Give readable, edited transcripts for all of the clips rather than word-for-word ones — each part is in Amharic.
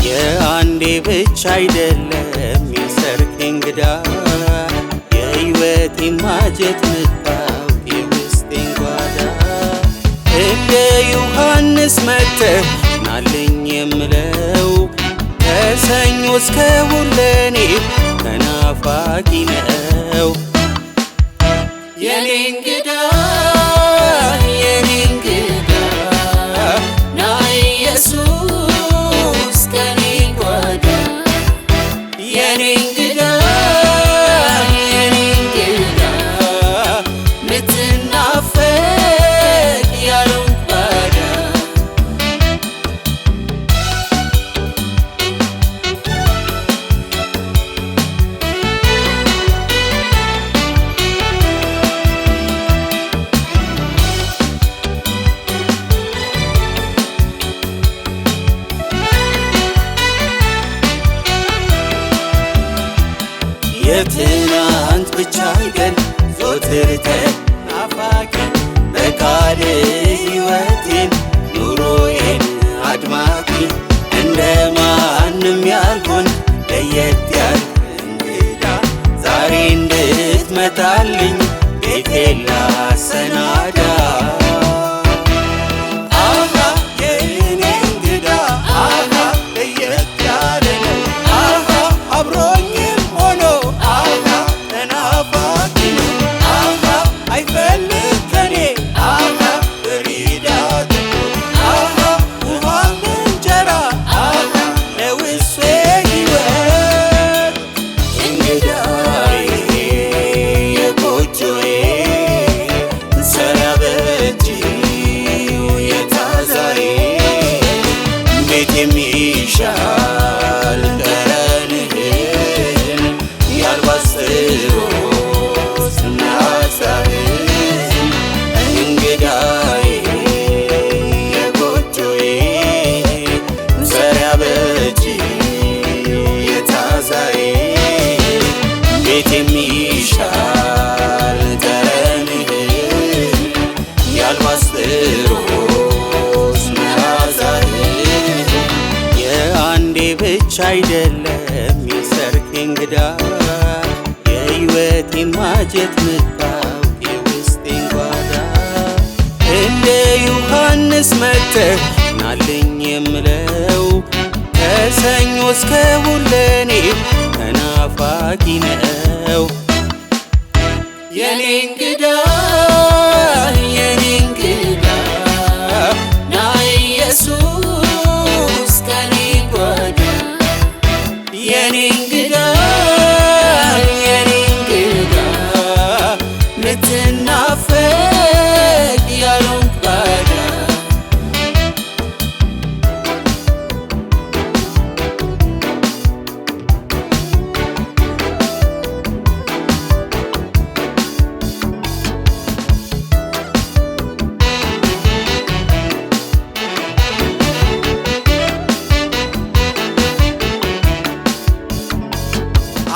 የአንዴ ብቻ አይደለም የሰርክ እንግዳ የሕይወቴን ማጀት ምታውቅ የውስጤን ጓዳ እንደ ዮሐንስ መጥተህ ናልኝ የምለው ከሰኞ እስከ እሑድ ለኔ ተናፋቂ ነው። የኔ እንግዳ የኔ እንግዳ ና ኢየሱስ ከኔ ጓዳ የኔ እንግዳ የኔ እንግዳ ምትናፈቅ ያለውን ጓዳ የትናንት ብቻ አይደል ዞትር ተናፋቂ በቃል ሕይወቴን ኑሮዬን አድማቂ እንደ ማንም ያልሆን ለየት ያልክ እንግዳ ዛሬ እንድትመጣልኝ ቤቴን ላሰናዳ የሚሻል ጠረንህን ያልባስሮስ ናሳህን እንግዳዬ የጎጆዬ መሰሪያ በእጅ የታዛዬ ቤት የሚሻል ጠረንህን ያልባስሮስ ናሳህን የአንዴ ብቻ አይደለም የሰርክ እንግዳ የሕይወቴን ማጀት ምታውቅ የውስጤን ጓዳ እንደ ዮሐንስ መጥተህ ናልኝ የምለው ከሰኞ እስከ እሑድ ለኔ ተናፋቂ ነው። የኔ እንግዳ የኔ እንግዳ ና ኢየሱስ ከኔ ጓዳ የኔ እንግዳ የኔ እንግዳ ምትናፈቅ ያለውን ጓዳ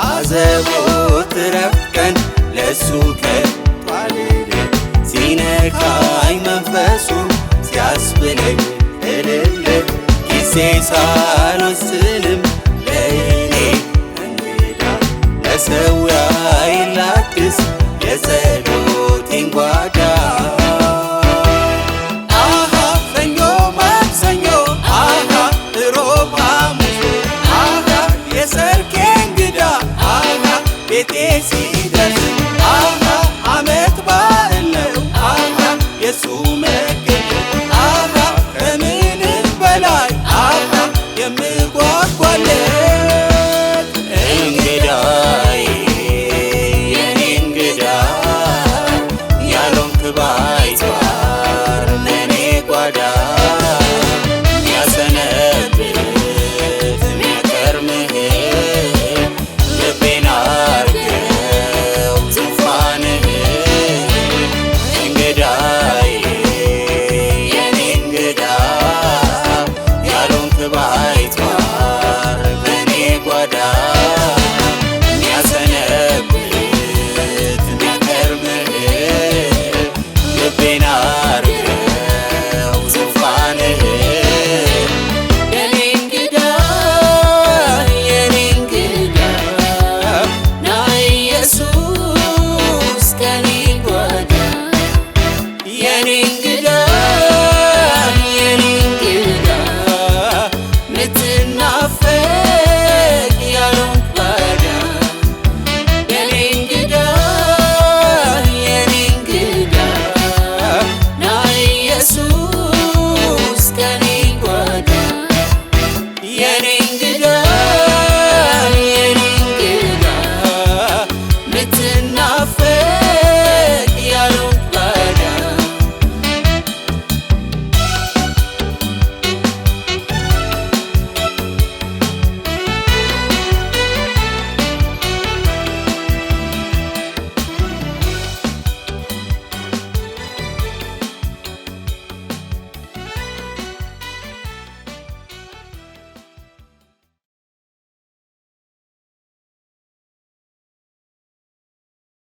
አዘቦት ረፍት ቀን ለሱ ከቶ አልልም ሲነካኝ መንፈሱ ሲያስብለኝ እልል ጊዜ ሳልወስንም ለእኔ እንግዳ መሠዊያዬ ላድስ የጸሎቴን ጓዳ ሰኞ ማክሰኞ ሮብ ሐሙስ የሰርኬ እንግዳ ቤቴ ሲደርስ ዓመት በዓል ነው የሱ መገኘት ከምንም በላይ የምጓጓለት እንግዳዬ የኔ እንግዳ ያለውን ባይቷር ለኔ ጓዳ ያሰነብት ሚያከርምህ ልቤን አርገው ዙፋንህ እንግዳዬ የኔ እንግዳ ያለውን ባይቷር ለኔ ጓዳ ሚያሰነብት ሚያከርምህ ልቤን አርገው ዙፋንህ የኔ እንግዳ የኔ